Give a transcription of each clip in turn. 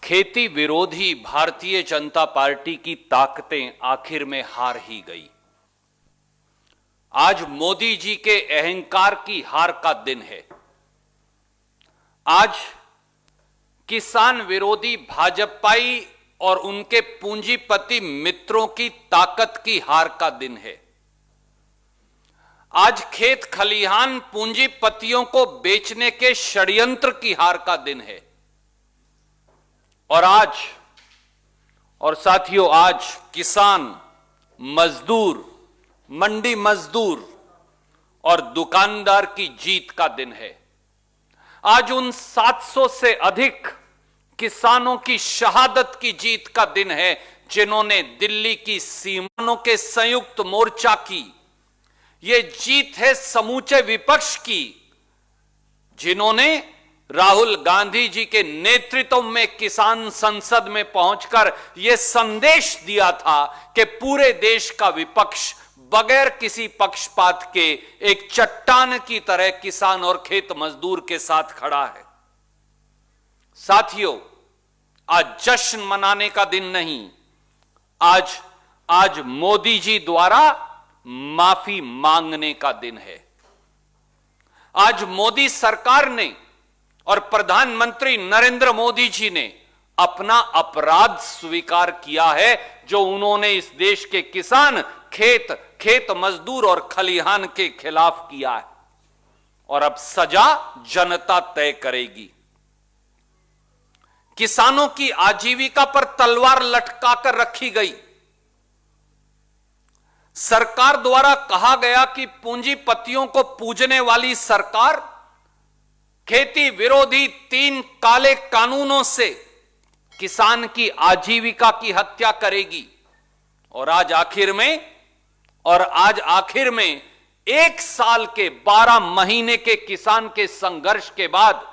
खेती विरोधी भारतीय जनता पार्टी की ताकतें आखिर में हार ही गई। आज मोदी जी के अहंकार की हार का दिन है। आज किसान विरोधी भाजपाई और उनके पूंजीपति मित्रों की ताकत की हार का दिन है। आज खेत खलिहान पूंजीपतियों को बेचने के षड्यंत्र की हार का दिन है। और साथियों, आज किसान, मजदूर, मंडी मजदूर और दुकानदार की जीत का दिन है। आज उन 700 से अधिक किसानों की शहादत की जीत का दिन है जिन्होंने दिल्ली की सीमाओं के संयुक्त मोर्चा की। यह जीत है समूचे विपक्ष की, जिन्होंने राहुल गांधी जी के नेतृत्व में किसान संसद में पहुंचकर यह संदेश दिया था कि पूरे देश का विपक्ष बगैर किसी पक्षपात के एक चट्टान की तरह किसान और खेत मजदूर के साथ खड़ा है। साथियों, आज जश्न मनाने का दिन नहीं, आज मोदी जी द्वारा माफी मांगने का दिन है। आज मोदी सरकार ने और प्रधानमंत्री नरेंद्र मोदी जी ने अपना अपराध स्वीकार किया है जो उन्होंने इस देश के किसान, खेत मजदूर और खलिहान के खिलाफ किया है, और अब सजा जनता तय करेगी। किसानों की आजीविका पर तलवार लटकाकर रखी गई। सरकार द्वारा कहा गया कि पूंजीपतियों को पूजने वाली सरकार खेती विरोधी 3 काले कानूनों से किसान की आजीविका की हत्या करेगी। और आज आखिर में 1 साल के 12 महीने के किसान के संघर्ष के बाद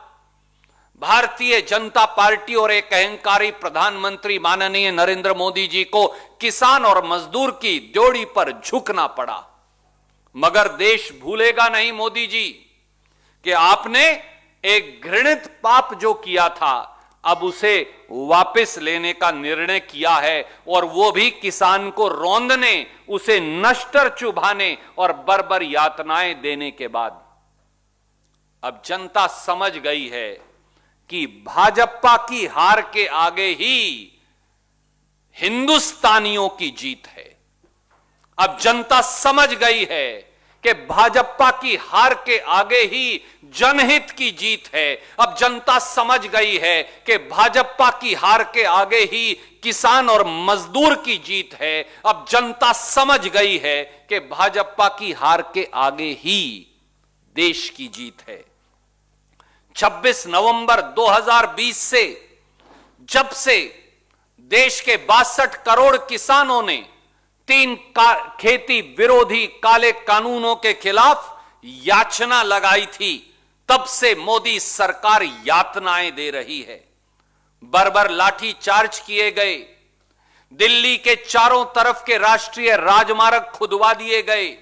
भारतीय जनता पार्टी और एक अहंकारी प्रधानमंत्री माननीय नरेंद्र मोदी जी को किसान और मजदूर की ड्योढ़ी पर झुकना पड़ा। मगर देश भूलेगा नहीं मोदी जी कि आपने एक घृणित पाप जो किया था, अब उसे वापस लेने का निर्णय किया है, और वो भी किसान को रौंदने, उसे नश्तर चुभाने और बर्बर यातनाएं देने के बाद। अब जनता समझ गई है कि भाजपा की हार के आगे ही हिंदुस्तानियों की जीत है। अब जनता समझ गई है कि भाजपा की हार के आगे ही जनहित की जीत है। अब जनता समझ गई है कि भाजपा की हार के आगे ही किसान और मजदूर की जीत है। अब जनता समझ गई है कि भाजपा की हार के आगे ही देश की जीत है। 26 नवंबर 2020 से, जब से देश के 62 करोड़ किसानों ने 3 खेती विरोधी काले कानूनों के खिलाफ याचना लगाई थी, तब से मोदी सरकार यातनाएं दे रही है। बर्बर लाठी चार्ज किए गए, दिल्ली के चारों तरफ के राष्ट्रीय राजमार्ग खुदवा दिए गए,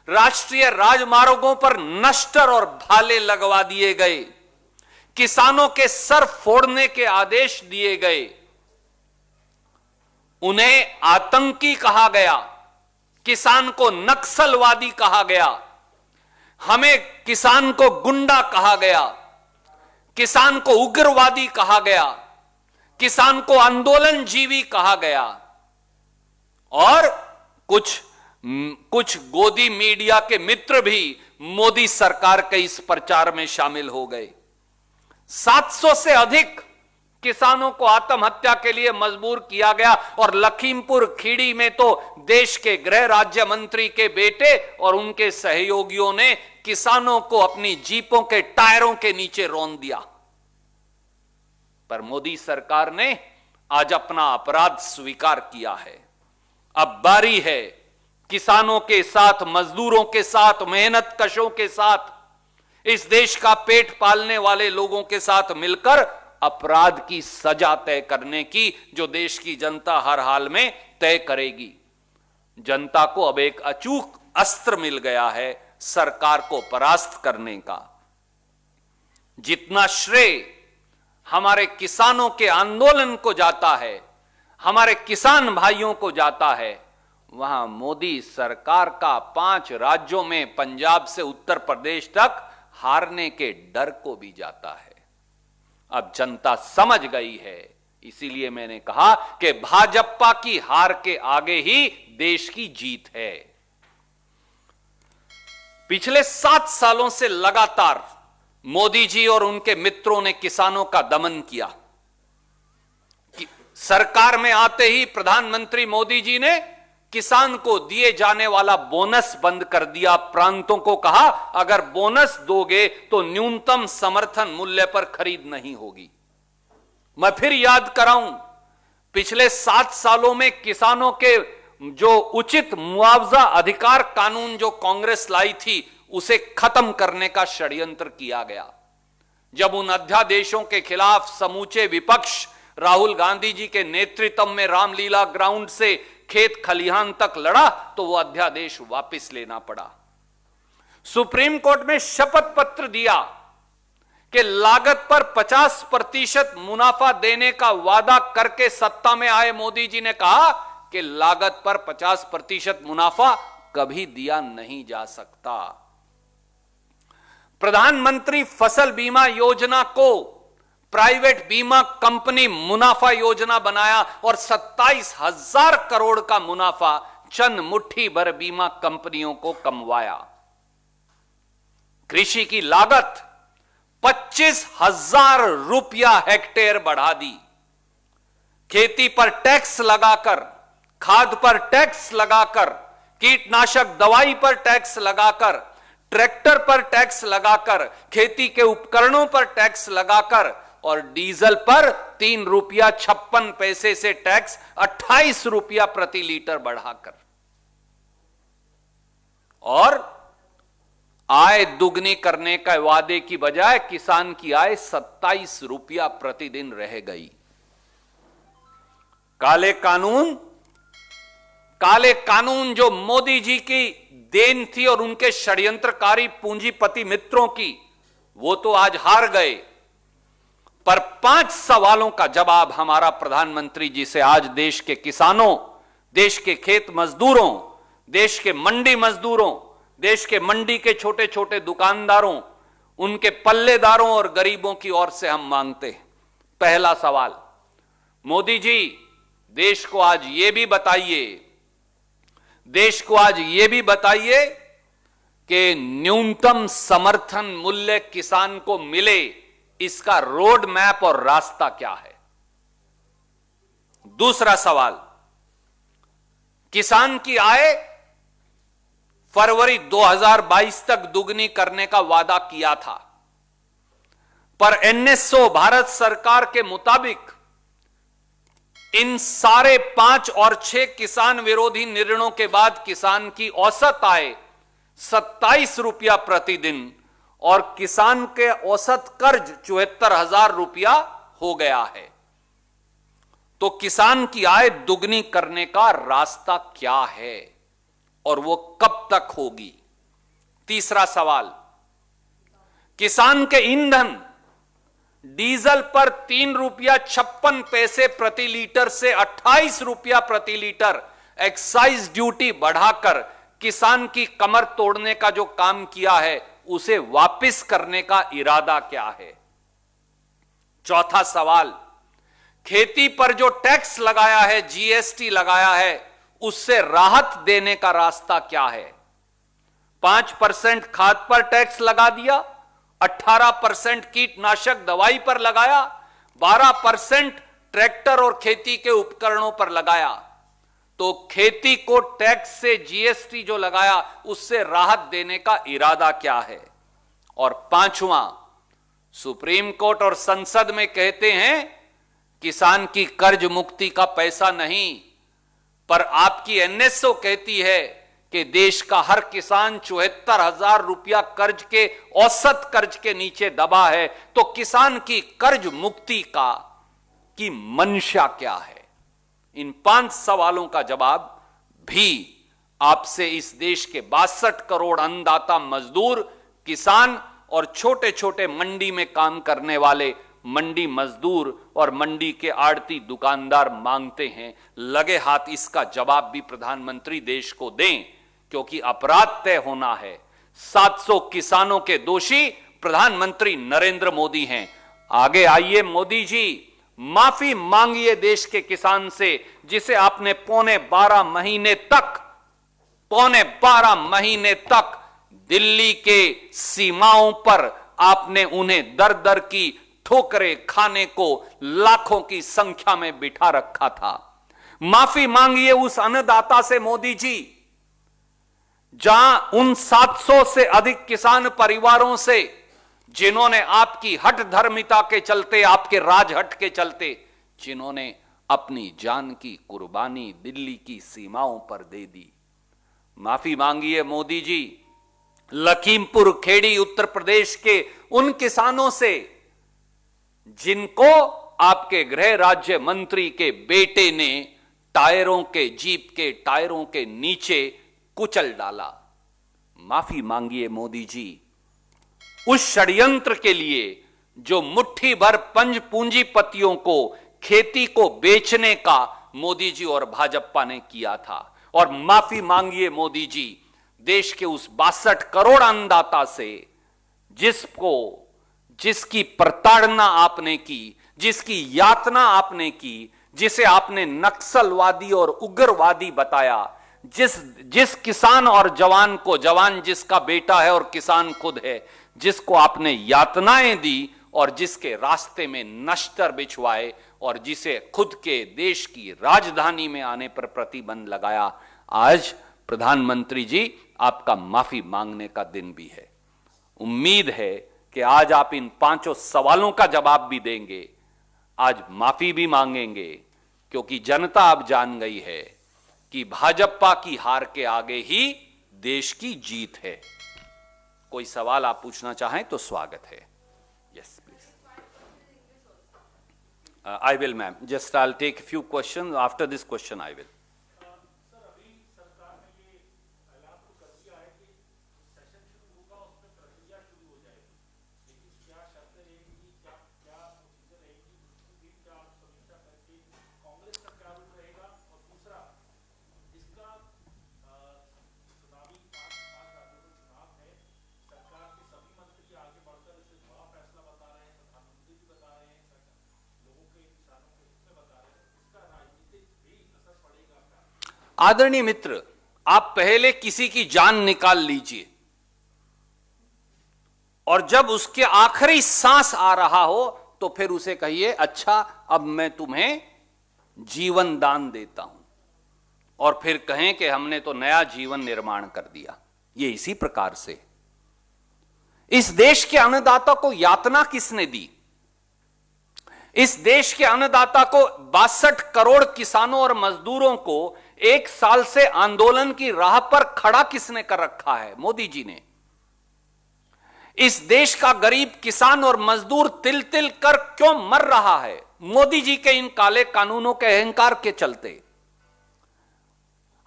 राष्ट्रीय राजमार्गों पर नश्तर और भाले लगवा दिए गए, किसानों के सर फोड़ने के आदेश दिए गए, उन्हें आतंकी कहा गया, किसान को नक्सलवादी कहा गया, हमें किसान को गुंडा कहा गया, किसान को उग्रवादी कहा गया, किसान को आंदोलनजीवी कहा गया। और कुछ गोदी मीडिया के मित्र भी मोदी सरकार के इस प्रचार में शामिल हो गए। 700 से अधिक किसानों को आत्महत्या के लिए मजबूर किया गया, और लखीमपुर खीरी में तो देश के गृह राज्य मंत्री के बेटे और उनके सहयोगियों ने किसानों को अपनी जीपों के टायरों के नीचे रौंद दिया। पर मोदी सरकार ने आज अपना अपराध स्वीकार किया है। अब बारी है किसानों के साथ, मजदूरों के साथ, मेहनत कशों के साथ, इस देश का पेट पालने वाले लोगों के साथ मिलकर अपराध की सजा तय करने की, जो देश की जनता हर हाल में तय करेगी। जनता को अब एक अचूक अस्त्र मिल गया है सरकार को परास्त करने का। जितना श्रेय हमारे किसानों के आंदोलन को जाता है, हमारे किसान भाइयों को जाता है, वहां मोदी सरकार का 5 राज्यों में पंजाब से उत्तर प्रदेश तक हारने के डर को भी जाता है। अब जनता समझ गई है, इसीलिए मैंने कहा कि भाजपा की हार के आगे ही देश की जीत है। पिछले 7 सालों से लगातार मोदी जी और उनके मित्रों ने किसानों का दमन किया। सरकार में आते ही प्रधानमंत्री मोदी जी ने किसान को दिए जाने वाला बोनस बंद कर दिया। प्रांतों को कहा, अगर बोनस दोगे तो न्यूनतम समर्थन मूल्य पर खरीद नहीं होगी। मैं फिर याद कराऊं, पिछले 7 सालों में किसानों के जो उचित मुआवजा अधिकार कानून जो कांग्रेस लाई थी, उसे खत्म करने का षड्यंत्र किया गया। जब उन अध्यादेशों के खिलाफ समूचे विपक्ष राहुल गांधी जी के नेतृत्व में रामलीला ग्राउंड से खेत खलिहान तक लड़ा, तो वो अध्यादेश वापस लेना पड़ा। सुप्रीम कोर्ट में शपथ पत्र दिया कि लागत पर 50% मुनाफा देने का वादा करके सत्ता में आए मोदी जी ने कहा कि लागत पर 50% मुनाफा कभी दिया नहीं जा सकता। प्रधानमंत्री फसल बीमा योजना को प्राइवेट बीमा कंपनी मुनाफा योजना बनाया और 27,000 करोड़ का मुनाफा चंद मुट्ठी भर बीमा कंपनियों को कमवाया। कृषि की लागत 25,000 रुपया हेक्टेयर बढ़ा दी। खेती पर टैक्स लगाकर, खाद पर टैक्स लगाकर, कीटनाशक दवाई पर टैक्स लगाकर, ट्रैक्टर पर टैक्स लगाकर, खेती के उपकरणों पर टैक्स लगाकर और डीजल पर 3 रुपया 56 पैसे से टैक्स 28 रुपया प्रति लीटर बढ़ाकर, और आय दुगनी करने का वादे की बजाय किसान की आय 27 रुपया प्रतिदिन रह गई। काले कानून जो मोदी जी की देन थी और उनके षड्यंत्रकारी पूंजीपति मित्रों की, वो तो आज हार गए। पर 5 सवालों का जवाब हमारा प्रधानमंत्री जी से आज देश के किसानों, देश के खेत मजदूरों, देश के मंडी मजदूरों, देश के मंडी के छोटे छोटे दुकानदारों, उनके पल्लेदारों और गरीबों की ओर से हम मांगते हैं। पहला सवाल, मोदी जी देश को आज ये भी बताइए कि न्यूनतम समर्थन मूल्य किसान को मिले, इसका रोड मैप और रास्ता क्या है। दूसरा सवाल, किसान की आय फरवरी 2022 तक दुगनी करने का वादा किया था, पर एनएसओ भारत सरकार के मुताबिक इन सारे 5 और 6 किसान विरोधी निर्णयों के बाद किसान की औसत आय 27 रुपया प्रतिदिन और किसान के औसत कर्ज 74,000 रुपया हो गया है। तो किसान की आय दुगनी करने का रास्ता क्या है और वो कब तक होगी। तीसरा सवाल, किसान के ईंधन डीजल पर 3 रुपया 56 पैसे प्रति लीटर से 28 रुपया प्रति लीटर एक्साइज ड्यूटी बढ़ाकर किसान की कमर तोड़ने का जो काम किया है, उसे वापस करने का इरादा क्या है। चौथा सवाल, खेती पर जो टैक्स लगाया है, जीएसटी लगाया है, उससे राहत देने का रास्ता क्या है। 5% खाद पर टैक्स लगा दिया, 18% कीटनाशक दवाई पर लगाया, 12% ट्रैक्टर और खेती के उपकरणों पर लगाया। तो खेती को टैक्स से जीएसटी जो लगाया, उससे राहत देने का इरादा क्या है। और पांचवा, सुप्रीम कोर्ट और संसद में कहते हैं किसान की कर्ज मुक्ति का पैसा नहीं, पर आपकी एनएसओ कहती है कि देश का हर किसान 74,000 रुपया कर्ज के औसत कर्ज के नीचे दबा है। तो किसान की कर्ज मुक्ति की मंशा क्या है। इन 5 सवालों का जवाब भी आपसे इस देश के 62 करोड़ अन्नदाता मजदूर, किसान और छोटे छोटे मंडी में काम करने वाले मंडी मजदूर और मंडी के आड़ती दुकानदार मांगते हैं। लगे हाथ इसका जवाब भी प्रधानमंत्री देश को दें, क्योंकि अपराध तय होना है। 700 किसानों के दोषी प्रधानमंत्री नरेंद्र मोदी हैं। आगे आइए मोदी जी, माफी मांगिए देश के किसान से, जिसे आपने पौने 12 महीने तक दिल्ली के सीमाओं पर आपने उन्हें दर दर की ठोकरें खाने को लाखों की संख्या में बिठा रखा था। माफी मांगिए उस अन्नदाता से मोदी जी, जहां उन 700 से अधिक किसान परिवारों से जिन्होंने आपकी हठ धर्मिता के चलते, आपके राजहट के चलते, जिन्होंने अपनी जान की कुर्बानी दिल्ली की सीमाओं पर दे दी। माफी मांगिए मोदी जी लखीमपुर खेड़ी उत्तर प्रदेश के उन किसानों से जिनको आपके गृह राज्य मंत्री के बेटे ने टायरों के, जीप के टायरों के नीचे कुचल डाला। माफी मांगिए मोदी जी उस षड्यंत्र के लिए जो मुट्ठी भर पंज पूंजीपतियों को खेती को बेचने का मोदी जी और भाजपा ने किया था। और माफी मांगिए मोदी जी देश के उस 62 करोड़ अन्नदाता से जिसकी प्रताड़ना आपने की, जिसकी यातना आपने की, जिसे आपने नक्सलवादी और उग्रवादी बताया, जिस किसान और जवान को, जवान जिसका बेटा है और किसान खुद है, जिसको आपने यातनाएं दी और जिसके रास्ते में नश्तर बिछवाए और जिसे खुद के देश की राजधानी में आने पर प्रतिबंध लगाया। आज प्रधानमंत्री जी आपका माफी मांगने का दिन भी है। उम्मीद है कि आज आप इन 5 सवालों का जवाब भी देंगे, आज माफी भी मांगेंगे, क्योंकि जनता अब जान गई है कि भाजपा की हार के आगे ही देश की जीत है। कोई सवाल आप पूछना चाहें तो स्वागत है। Yes please. I will ma'am, just I will take few question, after this question I will. आदरणीय मित्र, आप पहले किसी की जान निकाल लीजिए और जब उसके आखिरी सांस आ रहा हो तो फिर उसे कहिए अच्छा अब मैं तुम्हें जीवन दान देता हूं, और फिर कहें कि हमने तो नया जीवन निर्माण कर दिया। ये इसी प्रकार से इस देश के अन्नदाता को यातना किसने दी? इस देश के अन्नदाता को 62 करोड़ किसानों और मजदूरों को 1 साल से आंदोलन की राह पर खड़ा किसने कर रखा है? मोदी जी ने। इस देश का गरीब किसान और मजदूर तिल तिल कर क्यों मर रहा है? मोदी जी के इन काले कानूनों के अहंकार के चलते।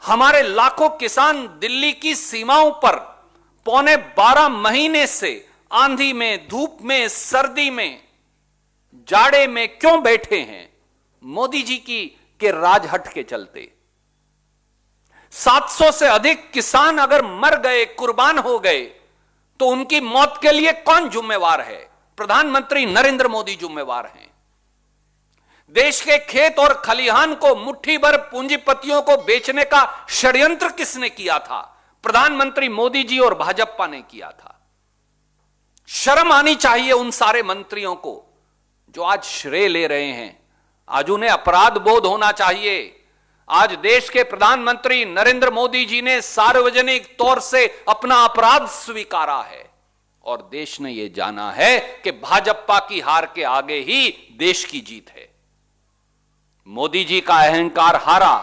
हमारे लाखों किसान दिल्ली की सीमाओं पर पौने 12 महीने से आंधी में, धूप में, सर्दी में, जाड़े में क्यों बैठे हैं? मोदी जी के राजहट के चलते। 700 से अधिक किसान अगर मर गए, कुर्बान हो गए, तो उनकी मौत के लिए कौन जिम्मेवार है? प्रधानमंत्री नरेंद्र मोदी जिम्मेवार हैं। देश के खेत और खलिहान को मुट्ठी भर पूंजीपतियों को बेचने का षड्यंत्र किसने किया था? प्रधानमंत्री मोदी जी और भाजपा ने किया था। शर्म आनी चाहिए उन सारे मंत्रियों को जो आज श्रेय ले रहे हैं। आज उन्हें अपराध बोध होना चाहिए। आज देश के प्रधानमंत्री नरेंद्र मोदी जी ने सार्वजनिक तौर से अपना अपराध स्वीकारा है और देश ने यह जाना है कि भाजपा की हार के आगे ही देश की जीत है। मोदी जी का अहंकार हारा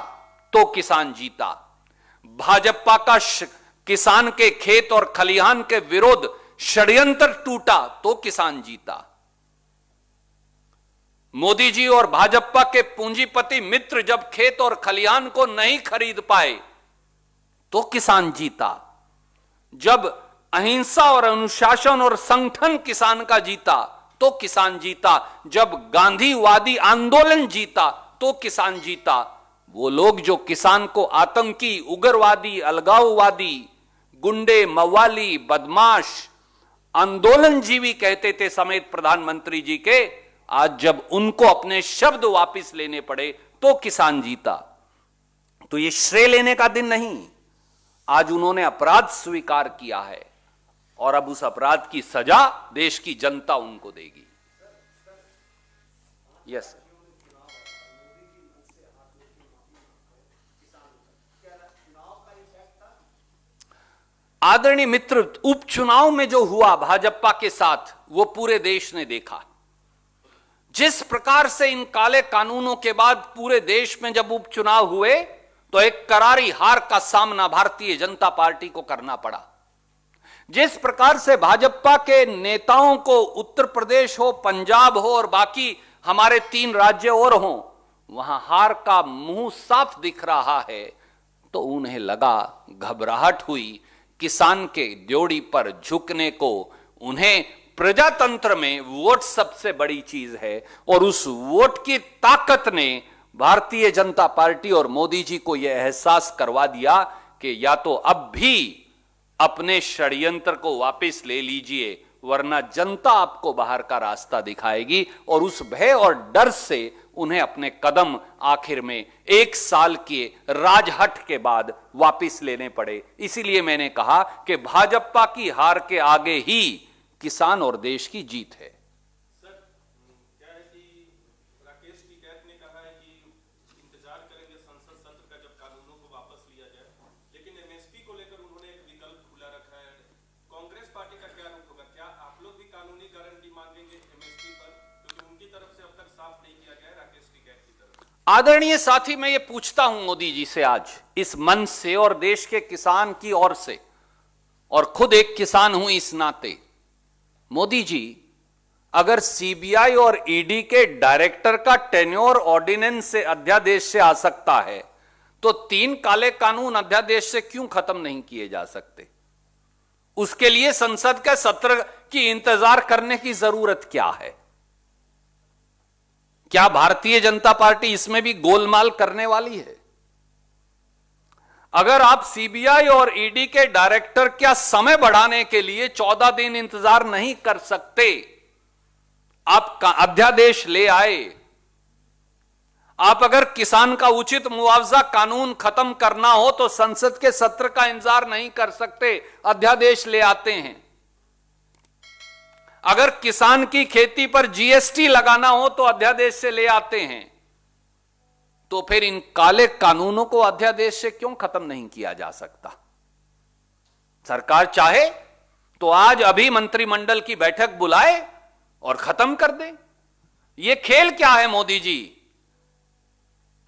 तो किसान जीता। भाजपा का किसान के खेत और खलिहान के विरोध षड्यंत्र टूटा तो किसान जीता। मोदी जी और भाजपा के पूंजीपति मित्र जब खेत और खलिहान को नहीं खरीद पाए तो किसान जीता। जब अहिंसा और अनुशासन और संगठन किसान का जीता तो किसान जीता, जब गांधीवादी आंदोलन जीता तो किसान जीता। वो लोग जो किसान को आतंकी, उग्रवादी, अलगाववादी, गुंडे, मवाली, बदमाश, आंदोलनजीवी कहते थे समेत प्रधानमंत्री जी के, आज जब उनको अपने शब्द वापस लेने पड़े तो किसान जीता। तो ये श्रेय लेने का दिन नहीं, आज उन्होंने अपराध स्वीकार किया है और अब उस अपराध की सजा देश की जनता उनको देगी। Yes sir. आदरणीय मित्र, उपचुनाव में जो हुआ भाजपा के साथ वो पूरे देश ने देखा। जिस प्रकार से इन काले कानूनों के बाद पूरे देश में जब उपचुनाव हुए तो एक करारी हार का सामना भारतीय जनता पार्टी को करना पड़ा। जिस प्रकार से भाजपा के नेताओं को उत्तर प्रदेश हो, पंजाब हो और बाकी हमारे 3 राज्य और हो, वहां हार का मुंह साफ दिख रहा है, तो उन्हें लगा, घबराहट हुई, किसान के ड्योढ़ी पर झुकने को। उन्हें प्रजातंत्र में वोट सबसे बड़ी चीज है और उस वोट की ताकत ने भारतीय जनता पार्टी और मोदी जी को यह एहसास करवा दिया कि या तो अब भी अपने षड्यंत्र को वापस ले लीजिए, वरना जनता आपको बाहर का रास्ता दिखाएगी। और उस भय और डर से उन्हें अपने कदम आखिर में 1 साल के राजहट के बाद वापस लेने पड़े। इसीलिए मैंने कहा कि भाजपा की हार के आगे ही किसान और देश की जीत है। सर, क्या है कि राकेश टिकैत ने कहा है कि इंतजार करेंगे संसद सत्र का जब कानूनों को वापस लिया जाए, लेकिन एमएसपी को लेकर उन्होंने एक विकल्प खुला रखा है। कांग्रेस पार्टी का क्या रुख होगा? क्या आप लोग भी कानूनी गारंटी मांगेंगे एमएसपी पर, क्योंकि उनकी तरफ से अब तक साफ नहीं किया गया है राकेश टिकैत की तरफ? आदरणीय साथी, मैं ये पूछता हूं मोदी जी से आज इस मंच से और देश के किसान की ओर से, और खुद एक किसान हूं इस नाते, मोदी जी, अगर सीबीआई और ईडी के डायरेक्टर का टेन्योर ऑर्डिनेंस से अध्यादेश से आ सकता है, तो 3 काले कानून अध्यादेश से क्यों खत्म नहीं किए जा सकते? उसके लिए संसद के सत्र की इंतजार करने की जरूरत क्या है? क्या भारतीय जनता पार्टी इसमें भी गोलमाल करने वाली है? अगर आप सीबीआई और ईडी के डायरेक्टर क्या समय बढ़ाने के लिए 14 दिन इंतजार नहीं कर सकते? आप अध्यादेश ले आए। आप अगर किसान का उचित मुआवजा कानून खत्म करना हो तो संसद के सत्र का इंतजार नहीं कर सकते, अध्यादेश ले आते हैं। अगर किसान की खेती पर जीएसटी लगाना हो तो अध्यादेश से ले आते हैं। तो फिर इन काले कानूनों को अध्यादेश से क्यों खत्म नहीं किया जा सकता? सरकार चाहे तो आज अभी मंत्रिमंडल की बैठक बुलाए और खत्म कर दे। यह खेल क्या है मोदी जी?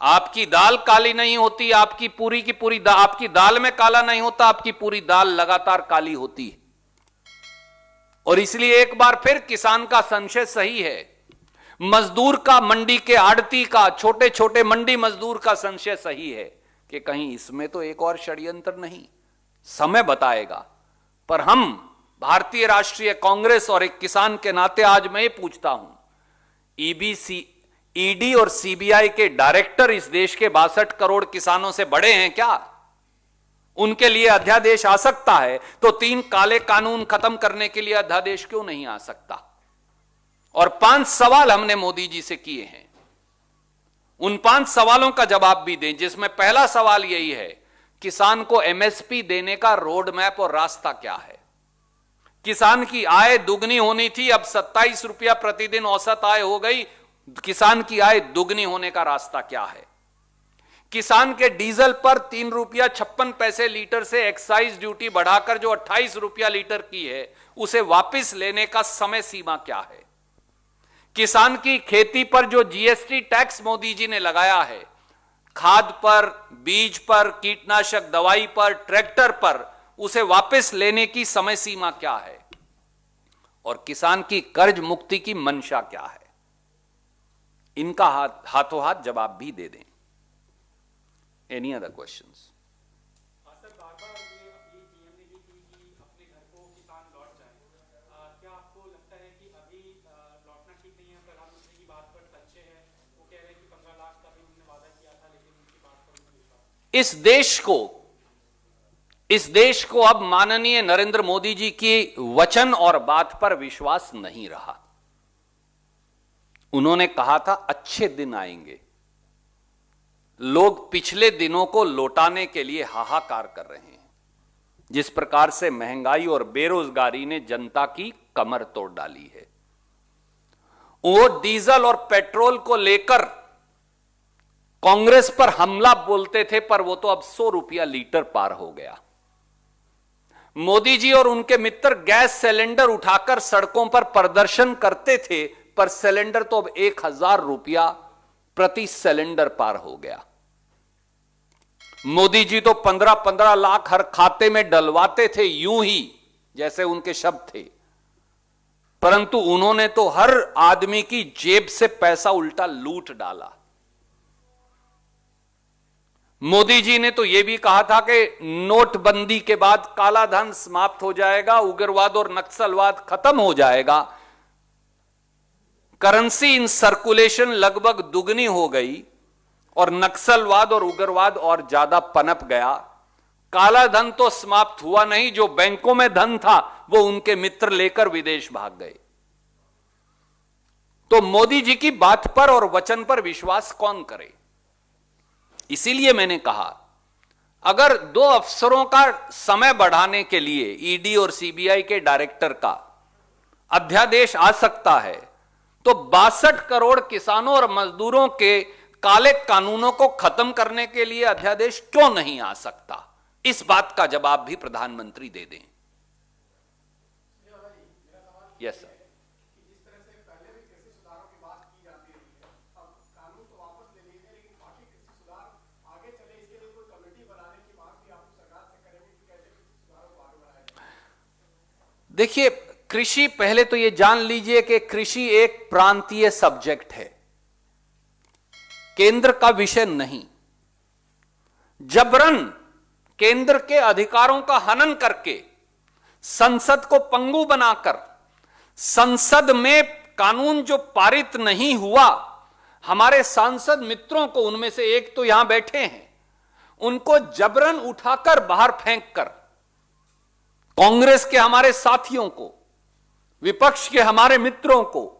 आपकी दाल काली नहीं होती, आपकी पूरी की पूरी आपकी दाल में काला नहीं होता, आपकी पूरी दाल लगातार काली होती है। और इसलिए एक बार फिर किसान का संशय सही है, मजदूर का, मंडी के आड़ती का, छोटे छोटे मंडी मजदूर का संशय सही है कि कहीं इसमें तो एक और षड्यंत्र नहीं। समय बताएगा। पर हम भारतीय राष्ट्रीय कांग्रेस और एक किसान के नाते आज मैं ये पूछता हूं, ईडी और सीबीआई के डायरेक्टर इस देश के 62 करोड़ किसानों से बड़े हैं क्या? उनके लिए अध्यादेश आ सकता है तो 3 काले कानून खत्म करने के लिए अध्यादेश क्यों नहीं आ सकता? और 5 सवाल हमने मोदी जी से किए हैं। उन 5 सवालों का जवाब भी दें, जिसमें पहला सवाल यही है, किसान को एमएसपी देने का रोड मैप और रास्ता क्या है? किसान की आय दुगनी होनी थी, अब 27 रुपया प्रतिदिन औसत आय हो गई। किसान की आय दुगनी होने का रास्ता क्या है? किसान के डीजल पर 3 रुपया 56 पैसे लीटर से एक्साइज ड्यूटी बढ़ाकर जो 28 रुपया लीटर की है, उसे वापस लेने का समय सीमा क्या है? किसान की खेती पर जो जीएसटी टैक्स मोदी जी ने लगाया है, खाद पर, बीज पर, कीटनाशक दवाई पर, ट्रैक्टर पर, उसे वापस लेने की समय सीमा क्या है? और किसान की कर्ज मुक्ति की मंशा क्या है? इनका हाथों हाथ जवाब भी दे दें। Any other questions? सर, बार-बार ये अपील पीएम ने की कि अपने घर को किसान लौट जाए। क्या आपको लगता है कि अभी इस देश को अब माननीय नरेंद्र मोदी जी की वचन और बात पर विश्वास नहीं रहा। उन्होंने कहा था अच्छे दिन आएंगे। लोग पिछले दिनों को लौटाने के लिए हाहाकार कर रहे हैं। जिस प्रकार से महंगाई और बेरोजगारी ने जनता की कमर तोड़ डाली है, वो डीजल और पेट्रोल को लेकर कांग्रेस पर हमला बोलते थे, पर वो तो अब 100 रुपया लीटर पार हो गया। मोदी जी और उनके मित्र गैस सिलेंडर उठाकर सड़कों पर प्रदर्शन करते थे, पर सिलेंडर तो अब 1000 रुपया प्रति सिलेंडर पार हो गया। मोदी जी तो 15-15 लाख हर खाते में डलवाते थे, यूं ही जैसे उनके शब्द थे, परंतु उन्होंने तो हर आदमी की जेब से पैसा उल्टा लूट डाला। मोदी जी ने तो यह भी कहा था कि नोटबंदी के बाद काला धन समाप्त हो जाएगा, उग्रवाद और नक्सलवाद खत्म हो जाएगा। करेंसी इन सर्कुलेशन लगभग दुगनी हो गई और नक्सलवाद और उग्रवाद और ज्यादा पनप गया। काला धन तो समाप्त हुआ नहीं, जो बैंकों में धन था वो उनके मित्र लेकर विदेश भाग गए। तो मोदी जी की बात पर और वचन पर विश्वास कौन करे? इसीलिए मैंने कहा, अगर 2 अफसरों का समय बढ़ाने के लिए ईडी और सीबीआई के डायरेक्टर का अध्यादेश आ सकता है, तो 62 करोड़ किसानों और मजदूरों के काले कानूनों को खत्म करने के लिए अध्यादेश क्यों नहीं आ सकता? इस बात का जवाब भी प्रधानमंत्री दे दें। Yes sir. देखिए, कृषि, पहले तो यह जान लीजिए कि कृषि एक प्रांतीय सब्जेक्ट है, केंद्र का विषय नहीं। जबरन केंद्र के अधिकारों का हनन करके, संसद को पंगु बनाकर, संसद में कानून जो पारित नहीं हुआ, हमारे सांसद मित्रों को, उनमें से एक तो यहां बैठे हैं, उनको जबरन उठाकर बाहर फेंक कर, कांग्रेस के हमारे साथियों को, विपक्ष के हमारे मित्रों को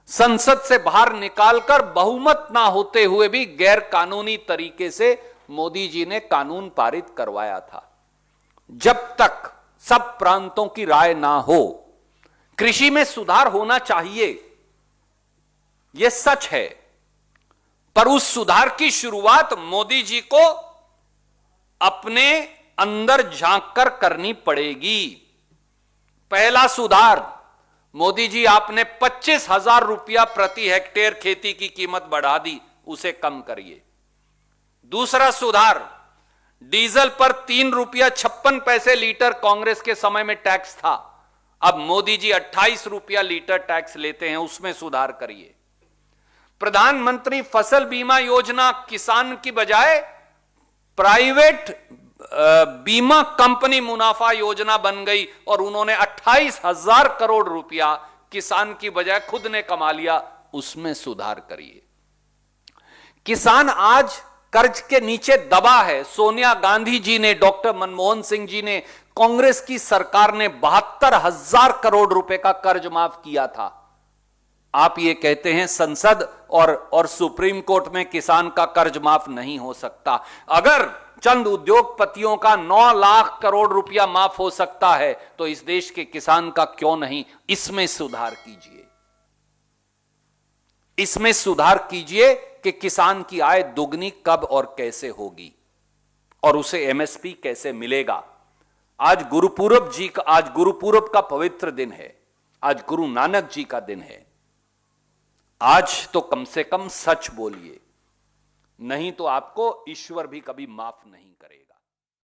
संसद से बाहर निकालकर बहुमत ना होते हुए भी गैर कानूनी तरीके से मोदी जी ने कानून पारित करवाया था। जब तक सब प्रांतों की राय ना हो, कृषि में सुधार होना चाहिए, यह सच है, पर उस सुधार की शुरुआत मोदी जी को अपने अंदर झांक कर करनी पड़ेगी। पहला सुधार, मोदी जी आपने 25,000 रुपया प्रति हेक्टेयर खेती की कीमत बढ़ा दी, उसे कम करिए। दूसरा सुधार, डीजल पर 3 रुपया 56 पैसे लीटर कांग्रेस के समय में टैक्स था, अब मोदी जी 28 रुपया लीटर टैक्स लेते हैं, उसमें सुधार करिए। प्रधानमंत्री फसल बीमा योजना किसान की बजाय प्राइवेट बीमा कंपनी मुनाफा योजना बन गई और उन्होंने 28,000 करोड़ रुपया किसान की बजाय खुद ने कमा लिया, उसमें सुधार करिए। किसान आज कर्ज के नीचे दबा है। सोनिया गांधी जी ने, डॉक्टर मनमोहन सिंह जी ने, कांग्रेस की सरकार ने 72,000 करोड़ रुपए का कर्ज माफ किया था। आप ये कहते हैं संसद और सुप्रीम कोर्ट में किसान का कर्ज माफ नहीं हो सकता। अगर चंद उद्योगपतियों का 9 लाख करोड़ रुपया माफ हो सकता है, तो इस देश के किसान का क्यों नहीं? इसमें सुधार कीजिए, इसमें सुधार कीजिए कि किसान की आय दुगनी कब और कैसे होगी और उसे एमएसपी कैसे मिलेगा। आज गुरुपूरब का पवित्र दिन है, आज गुरु नानक जी का दिन है। आज तो कम से कम सच बोलिए, नहीं तो आपको ईश्वर भी कभी माफ नहीं करेगा।